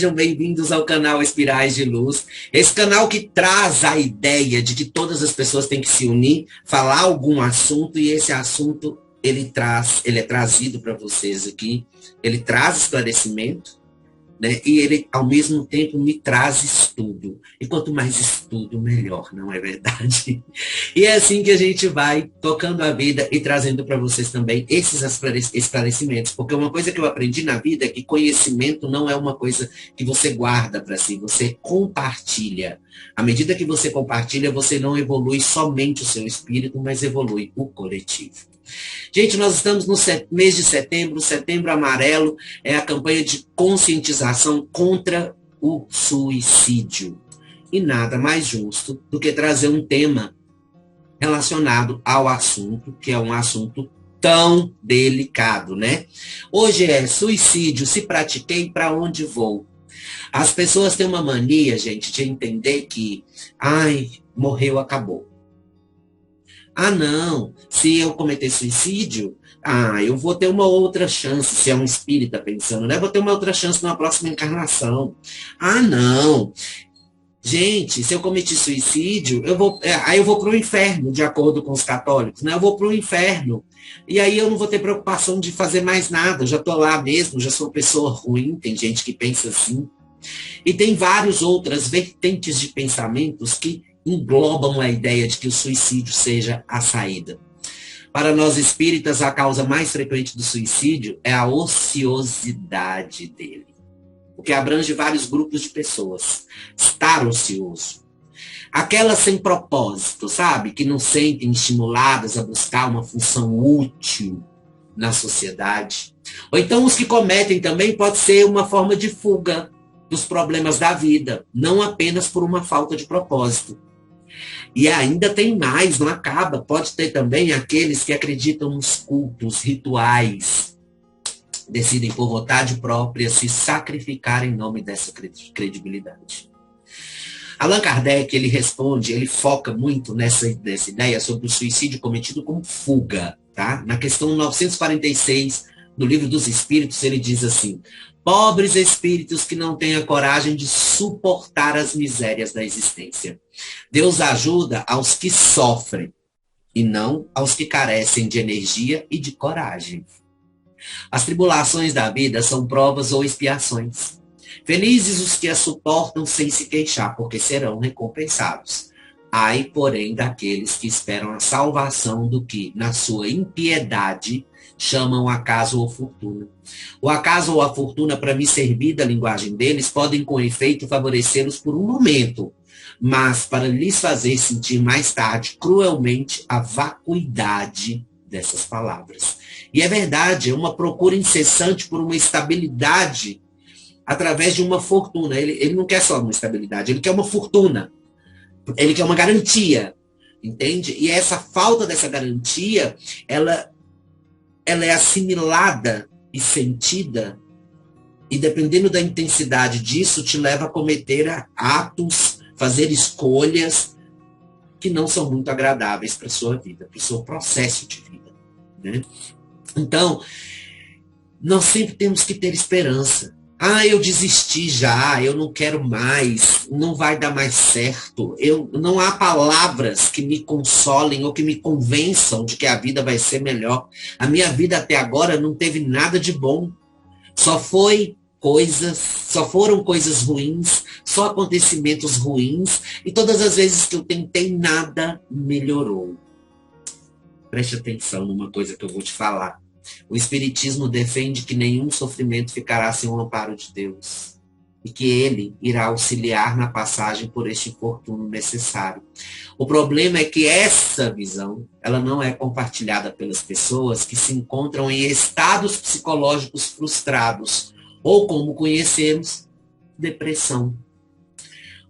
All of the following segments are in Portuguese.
Sejam bem-vindos ao canal Espirais de Luz. Esse canal que traz a ideia de que todas as pessoas têm que se unir, falar algum assunto, e esse assunto ele é trazido para vocês aqui. Ele traz esclarecimento, né? E ele, ao mesmo tempo, me traz estudo. E quanto mais estudo, melhor, não é verdade? E é assim que a gente vai tocando a vida e trazendo para vocês também esses esclarecimentos. Porque uma coisa que eu aprendi na vida é que conhecimento não é uma coisa que você guarda para si, você compartilha. À medida que você compartilha, você não evolui somente o seu espírito, mas evolui o coletivo. Gente, nós estamos no mês de setembro. Setembro Amarelo é a campanha de conscientização contra o suicídio. E nada mais justo do que trazer um tema relacionado ao assunto, que é um assunto tão delicado, né? Hoje é suicídio, se pratiquei, para onde vou? As pessoas têm uma mania, gente, de entender que, morreu, acabou. Não, se eu cometer suicídio, eu vou ter uma outra chance, se é um espírita pensando, né? Vou ter uma outra chance numa próxima encarnação. Não. Gente, se eu cometi suicídio, eu vou para o inferno, de acordo com os católicos, né? Eu vou para o inferno. E aí eu não vou ter preocupação de fazer mais nada, eu já estou lá mesmo, já sou pessoa ruim, tem gente que pensa assim. E tem várias outras vertentes de pensamentos que englobam a ideia de que o suicídio seja a saída. Para nós espíritas, a causa mais frequente do suicídio é a ociosidade dele, o que abrange vários grupos de pessoas. Estar ocioso. Aquelas sem propósito, sabe? Que não sentem estimuladas a buscar uma função útil na sociedade. Ou então os que cometem também pode ser uma forma de fuga dos problemas da vida, não apenas por uma falta de propósito. E ainda tem mais, não acaba. Pode ter também aqueles que acreditam nos cultos, rituais, decidem por vontade própria se sacrificar em nome dessa credibilidade. Allan Kardec, ele responde, ele foca muito nessa ideia sobre o suicídio cometido como fuga. Tá? Na questão 946 do Livro dos Espíritos, ele diz assim: pobres espíritos que não têm a coragem de suportar as misérias da existência. Deus ajuda aos que sofrem e não aos que carecem de energia e de coragem. As tribulações da vida são provas ou expiações. Felizes os que as suportam sem se queixar, porque serão recompensados. Ai, porém, daqueles que esperam a salvação do que, na sua impiedade, chamam acaso ou fortuna. O acaso ou a fortuna, para me servir da linguagem deles, podem com efeito favorecê-los por um momento, mas para lhes fazer sentir mais tarde cruelmente a vacuidade dessas palavras. E é verdade, é uma procura incessante por uma estabilidade através de uma fortuna. Ele não quer só uma estabilidade, ele quer uma fortuna. Ele quer uma garantia, entende? E essa falta dessa garantia, ela é assimilada e sentida, e dependendo da intensidade disso, te leva a cometer atos, fazer escolhas que não são muito agradáveis para a sua vida, para o seu processo de vida, né? Então, nós sempre temos que ter esperança. Eu desisti já, eu não quero mais, não vai dar mais certo. Não há palavras que me consolem ou que me convençam de que a vida vai ser melhor. A minha vida até agora não teve nada de bom. Só foram coisas ruins, só acontecimentos ruins, e todas as vezes que eu tentei, nada melhorou. Preste atenção numa coisa que eu vou te falar. O Espiritismo defende que nenhum sofrimento ficará sem o amparo de Deus e que Ele irá auxiliar na passagem por este infortúnio necessário. O problema é que essa visão, ela não é compartilhada pelas pessoas que se encontram em estados psicológicos frustrados ou, como conhecemos, depressão.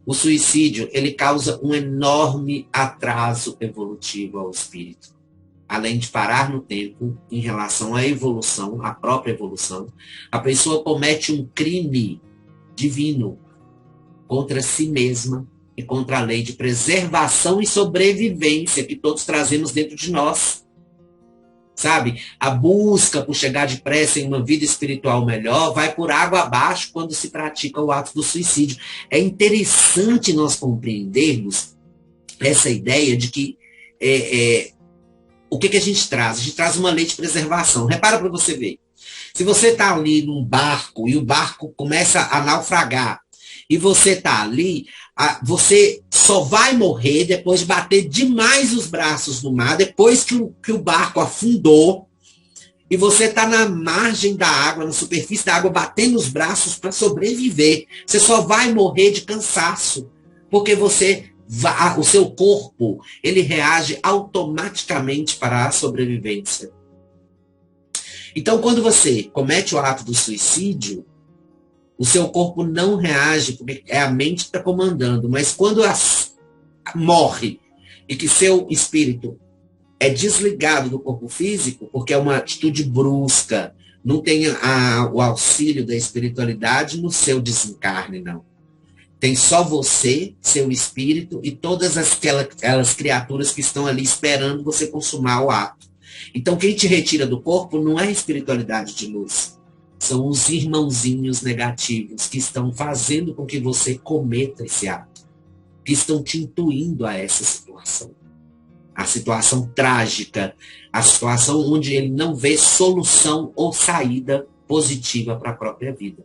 O suicídio, ele causa um enorme atraso evolutivo ao espírito. Além de parar no tempo em relação à evolução, à própria evolução, a pessoa comete um crime divino contra si mesma e contra a lei de preservação e sobrevivência que todos trazemos dentro de nós. sabe? A busca por chegar depressa em uma vida espiritual melhor vai por água abaixo quando se pratica o ato do suicídio. É interessante nós compreendermos essa ideia de que o que a gente traz? A gente traz uma lei de preservação. Repara para você ver. Se você está ali num barco e o barco começa a naufragar e você está ali, você só vai morrer depois de bater demais os braços no mar, depois que o barco afundou e você está na margem da água, na superfície da água, batendo os braços para sobreviver. Você só vai morrer de cansaço, porque o seu corpo, ele reage automaticamente para a sobrevivência. Então, quando você comete o ato do suicídio, o seu corpo não reage, porque é a mente que está comandando. Mas quando morre e que seu espírito é desligado do corpo físico, porque é uma atitude brusca, não tem o auxílio da espiritualidade no seu desencarne, não. Tem só você, seu espírito e todas aquelas criaturas que estão ali esperando você consumar o ato. Então, quem te retira do corpo não é a espiritualidade de luz. São os irmãozinhos negativos que estão fazendo com que você cometa esse ato, que estão te intuindo a essa situação. A situação trágica, a situação onde ele não vê solução ou saída positiva para a própria vida.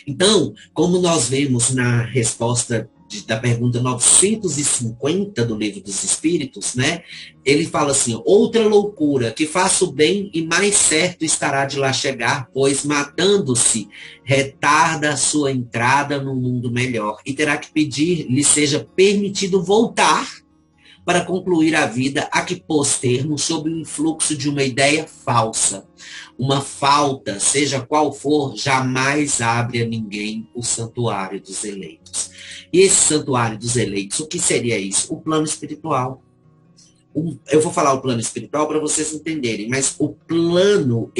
Então, como nós vemos na resposta da pergunta 950 do Livro dos Espíritos, né? Ele fala assim: outra loucura, que faça o bem e mais certo estará de lá chegar, pois matando-se retarda a sua entrada no mundo melhor e terá que pedir lhe seja permitido voltar para concluir a vida a que pôs termo sob o influxo de uma ideia falsa. Uma falta, seja qual for, jamais abre a ninguém o santuário dos eleitos. E esse santuário dos eleitos, o que seria isso? O plano espiritual. Eu vou falar o plano espiritual para vocês entenderem, mas o plano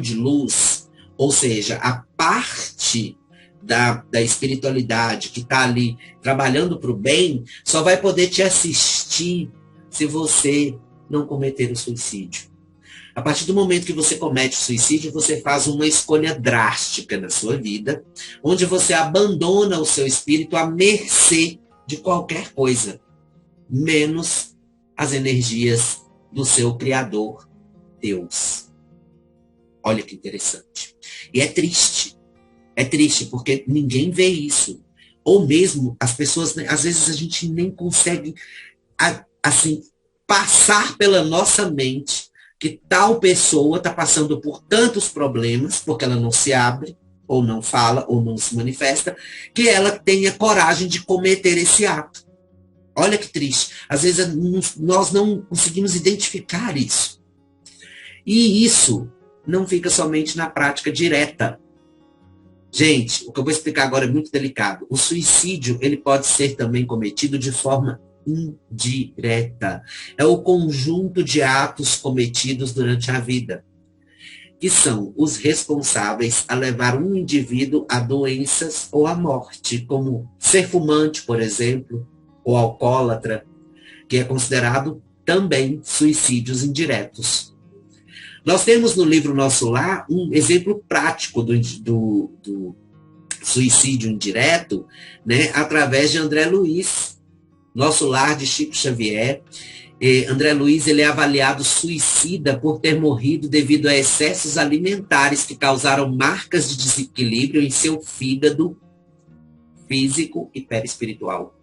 de luz, ou seja, a parte da espiritualidade que está ali trabalhando para o bem, só vai poder te assistir se você não cometer o suicídio. A partir do momento que você comete o suicídio, você faz uma escolha drástica na sua vida, onde você abandona o seu espírito à mercê de qualquer coisa, menos as energias do seu Criador, Deus. Olha que interessante. E é triste. É triste porque ninguém vê isso. Ou mesmo as pessoas, às vezes a gente nem consegue, assim, passar pela nossa mente que tal pessoa está passando por tantos problemas, porque ela não se abre, ou não fala, ou não se manifesta, que ela tenha coragem de cometer esse ato. Olha que triste. Às vezes nós não conseguimos identificar isso. E isso não fica somente na prática direta. Gente, o que eu vou explicar agora é muito delicado. O suicídio, ele pode ser também cometido de forma indireta. É o conjunto de atos cometidos durante a vida, que são os responsáveis a levar um indivíduo a doenças ou à morte, como ser fumante, por exemplo, ou alcoólatra, que é considerado também suicídios indiretos. Nós temos no livro Nosso Lar um exemplo prático do suicídio indireto, né, através de André Luiz, Nosso Lar de Chico Xavier. André Luiz, ele é avaliado suicida por ter morrido devido a excessos alimentares que causaram marcas de desequilíbrio em seu fígado físico e perispiritual.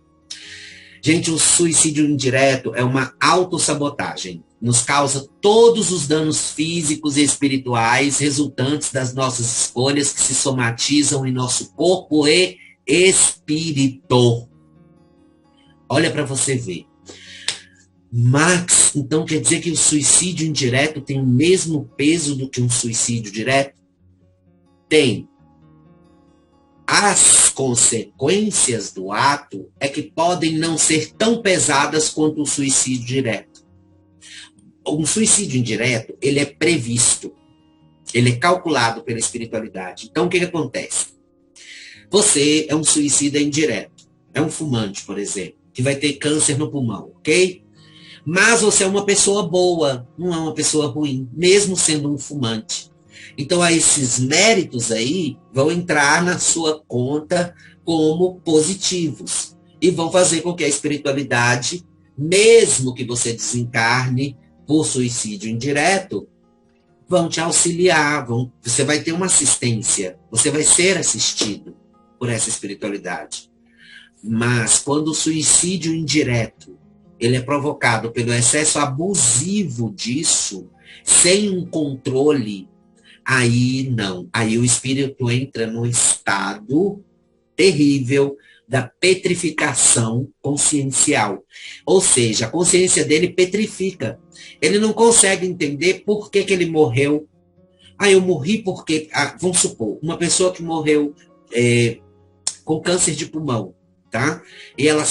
Gente, o suicídio indireto é uma autossabotagem. Nos causa todos os danos físicos e espirituais resultantes das nossas escolhas que se somatizam em nosso corpo e espírito. Olha para você ver. Max, então quer dizer que o suicídio indireto tem o mesmo peso do que um suicídio direto? Tem. As consequências do ato é que podem não ser tão pesadas quanto o suicídio direto. Um suicídio indireto, ele é previsto, ele é calculado pela espiritualidade. Então, o que acontece? Você é um suicida indireto, é um fumante, por exemplo, que vai ter câncer no pulmão, ok? Mas você é uma pessoa boa, não é uma pessoa ruim, mesmo sendo um fumante. Então, esses méritos aí vão entrar na sua conta como positivos e vão fazer com que a espiritualidade, mesmo que você desencarne por suicídio indireto, vão te auxiliar, você vai ter uma assistência, você vai ser assistido por essa espiritualidade. Mas quando o suicídio indireto ele é provocado pelo excesso abusivo disso, sem um controle, aí não. Aí o espírito entra num estado terrível da petrificação consciencial. Ou seja, a consciência dele petrifica. Ele não consegue entender por que ele morreu. Eu morri porque... vamos supor, uma pessoa que morreu com câncer de pulmão, tá? E ela,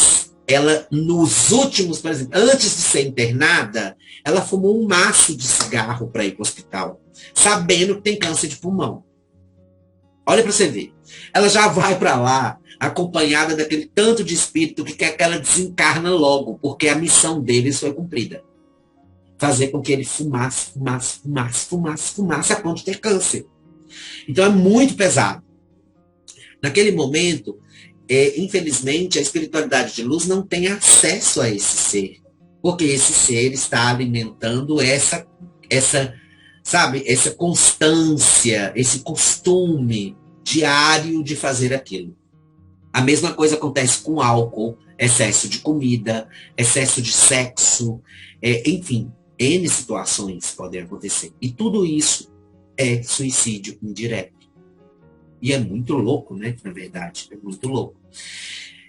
nos últimos, por exemplo, antes de ser internada, ela fumou um maço de cigarro para ir para o hospital, sabendo que tem câncer de pulmão. Olha para você ver. Ela já vai para lá acompanhada daquele tanto de espírito que quer que ela desencarna logo, porque a missão deles foi cumprida. Fazer com que ele fumasse a ponto de ter câncer. Então é muito pesado. Naquele momento, infelizmente, a espiritualidade de luz não tem acesso a esse ser, porque esse ser está alimentando essa constância, esse costume diário de fazer aquilo. A mesma coisa acontece com álcool, excesso de comida, excesso de sexo, enfim, N situações podem acontecer. E tudo isso é suicídio indireto. E é muito louco, né? Na verdade, é muito louco.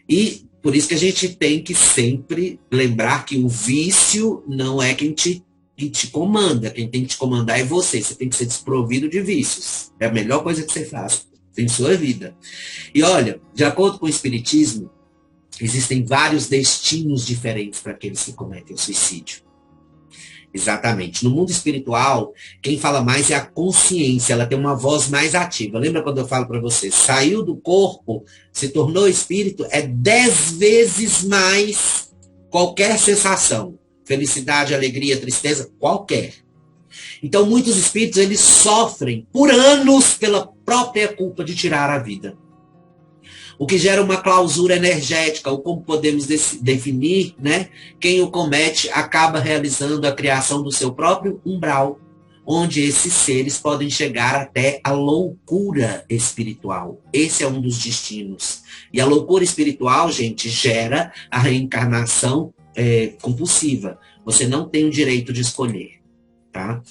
E por isso que a gente tem que sempre lembrar que o vício não é quem te comanda. Quem tem que te comandar é você. Você tem que ser desprovido de vícios. É a melhor coisa que você faz em sua vida. E olha, de acordo com o Espiritismo, existem vários destinos diferentes para aqueles que cometem o suicídio. Exatamente. No mundo espiritual, quem fala mais é a consciência, ela tem uma voz mais ativa. Lembra quando eu falo para você, saiu do corpo, se tornou espírito, é 10 vezes mais qualquer sensação. Felicidade, alegria, tristeza, qualquer. Então, muitos espíritos, eles sofrem por anos pela própria culpa de tirar a vida. O que gera uma clausura energética, ou como podemos definir, né? Quem o comete acaba realizando a criação do seu próprio umbral, onde esses seres podem chegar até a loucura espiritual. Esse é um dos destinos. E a loucura espiritual, gente, gera a reencarnação compulsiva. Você não tem o direito de escolher. Tá?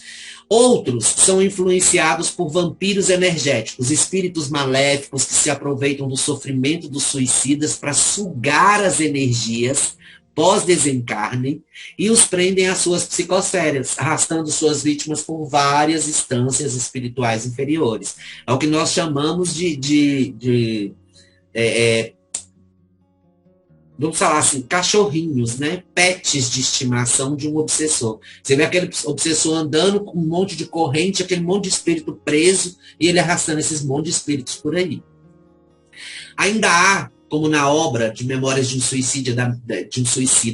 Outros são influenciados por vampiros energéticos, espíritos maléficos que se aproveitam do sofrimento dos suicidas para sugar as energias pós-desencarne e os prendem às suas psicosférias, arrastando suas vítimas por várias instâncias espirituais inferiores. É o que nós chamamos vamos falar assim, cachorrinhos, né? Pets de estimação de um obsessor. Você vê aquele obsessor andando com um monte de corrente, aquele monte de espírito preso, e ele arrastando esses monte de espíritos por aí. Ainda há, como na obra de Memórias de um Suicida,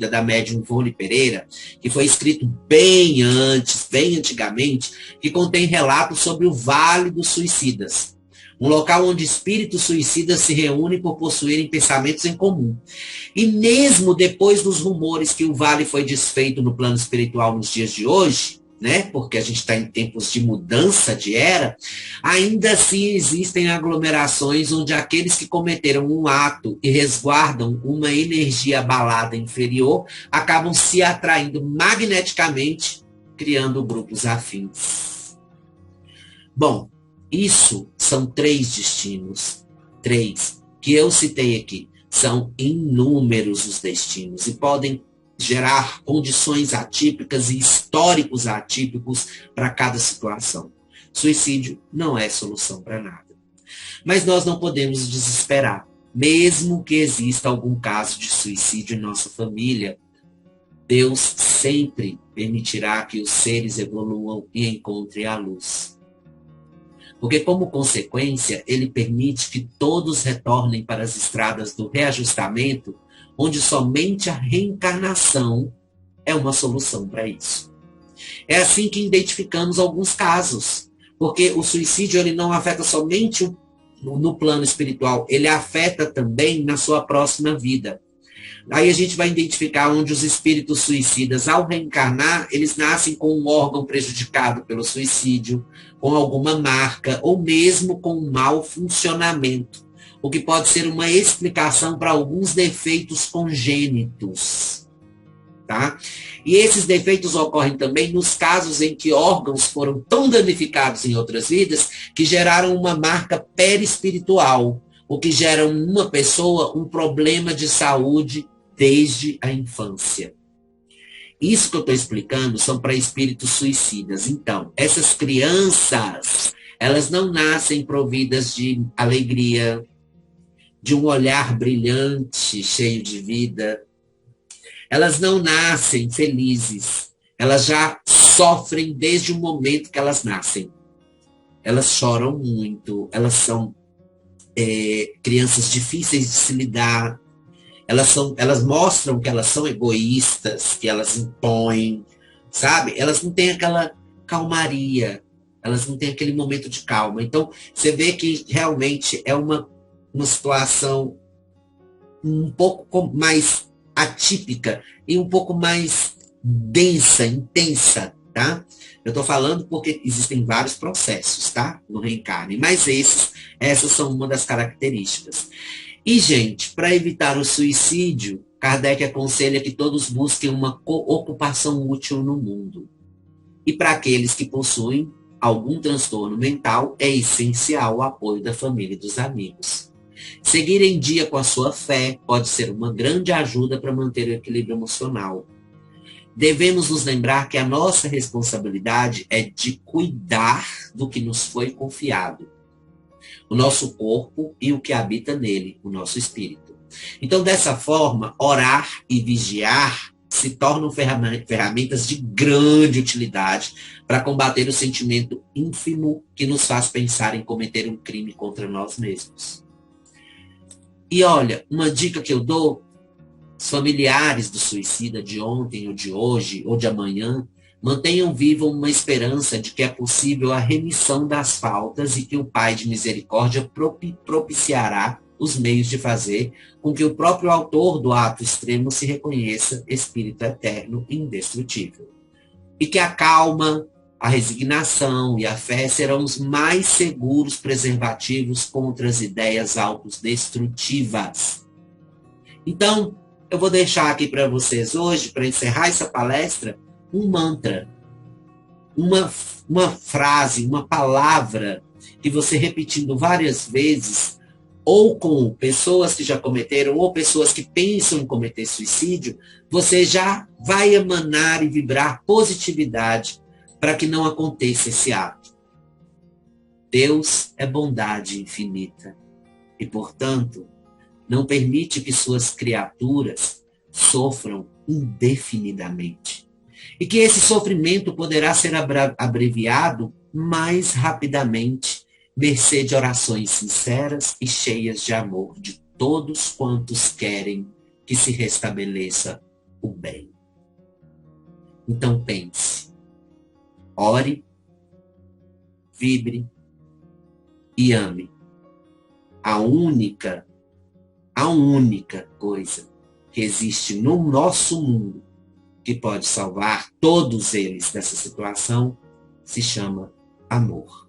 da médium Ivone Pereira, que foi escrito bem antigamente, que contém relatos sobre o Vale dos Suicidas. Um local onde espíritos suicidas se reúnem por possuírem pensamentos em comum. E mesmo depois dos rumores que o vale foi desfeito no plano espiritual nos dias de hoje, né, porque a gente está em tempos de mudança de era, ainda assim existem aglomerações onde aqueles que cometeram um ato e resguardam uma energia abalada inferior acabam se atraindo magneticamente, criando grupos afins. Bom, isso são 3 destinos, 3, que eu citei aqui. São inúmeros os destinos e podem gerar condições atípicas e históricos atípicos para cada situação. Suicídio não é solução para nada. Mas nós não podemos desesperar. Mesmo que exista algum caso de suicídio em nossa família, Deus sempre permitirá que os seres evoluam e encontrem a luz. Porque, como consequência, ele permite que todos retornem para as estradas do reajustamento, onde somente a reencarnação é uma solução para isso. É assim que identificamos alguns casos, porque o suicídio ele não afeta somente no plano espiritual, ele afeta também na sua próxima vida. Aí a gente vai identificar onde os espíritos suicidas, ao reencarnar, eles nascem com um órgão prejudicado pelo suicídio, com alguma marca, ou mesmo com um mau funcionamento, o que pode ser uma explicação para alguns defeitos congênitos. Tá? E esses defeitos ocorrem também nos casos em que órgãos foram tão danificados em outras vidas que geraram uma marca perispiritual, o que gera uma pessoa um problema de saúde desde a infância. Isso que eu estou explicando são para espíritos suicidas. Então, essas crianças, elas não nascem providas de alegria, de um olhar brilhante, cheio de vida. Elas não nascem felizes. Elas já sofrem desde o momento que elas nascem. Elas choram muito, elas são crianças difíceis de se lidar. Elas mostram que elas são egoístas, que elas impõem, sabe? Elas não têm aquela calmaria, elas não têm aquele momento de calma. Então, você vê que realmente é uma situação um pouco mais atípica e um pouco mais densa, intensa, tá? Eu estou falando porque existem vários processos, tá? No reencarne, mas essas são uma das características. E, gente, para evitar o suicídio, Kardec aconselha que todos busquem uma ocupação útil no mundo. E para aqueles que possuem algum transtorno mental, é essencial o apoio da família e dos amigos. Seguir em dia com a sua fé pode ser uma grande ajuda para manter o equilíbrio emocional. Devemos nos lembrar que a nossa responsabilidade é de cuidar do que nos foi confiado. O nosso corpo e o que habita nele, o nosso espírito. Então, dessa forma, orar e vigiar se tornam ferramentas de grande utilidade para combater o sentimento ínfimo que nos faz pensar em cometer um crime contra nós mesmos. E olha, uma dica que eu dou, os familiares do suicida de ontem ou de hoje ou de amanhã, mantenham viva uma esperança de que é possível a remissão das faltas e que o Pai de Misericórdia propiciará os meios de fazer com que o próprio autor do ato extremo se reconheça espírito eterno e indestrutível. E que a calma, a resignação e a fé serão os mais seguros preservativos contra as ideias autodestrutivas. Então, eu vou deixar aqui para vocês hoje, para encerrar essa palestra, um mantra, uma frase, uma palavra que você repetindo várias vezes, ou com pessoas que já cometeram, ou pessoas que pensam em cometer suicídio, você já vai emanar e vibrar positividade para que não aconteça esse ato. Deus é bondade infinita e, portanto, não permite que suas criaturas sofram indefinidamente. E que esse sofrimento poderá ser abreviado mais rapidamente, mercê de orações sinceras e cheias de amor de todos quantos querem que se restabeleça o bem. Então pense, ore, vibre e ame. A única coisa que existe no nosso mundo que pode salvar todos eles dessa situação se chama amor.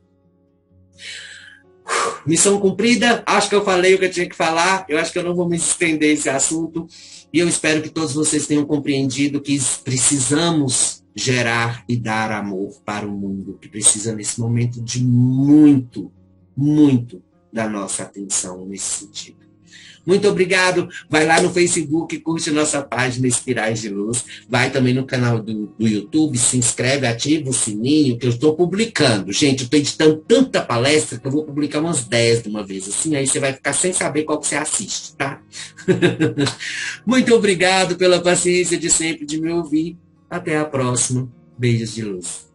Missão cumprida, acho que eu falei o que eu tinha que falar, eu acho que eu não vou me estender esse assunto, e eu espero que todos vocês tenham compreendido que precisamos gerar e dar amor para o mundo, que precisa nesse momento de muito, muito da nossa atenção nesse sentido. Muito obrigado. Vai lá no Facebook, curte nossa página Espirais de Luz. Vai também no canal do YouTube, se inscreve, ativa o sininho, que eu estou publicando. Gente, eu estou editando tanta palestra que eu vou publicar umas 10 de uma vez. Assim, aí você vai ficar sem saber qual que você assiste, tá? Muito obrigado pela paciência de sempre de me ouvir. Até a próxima. Beijos de luz.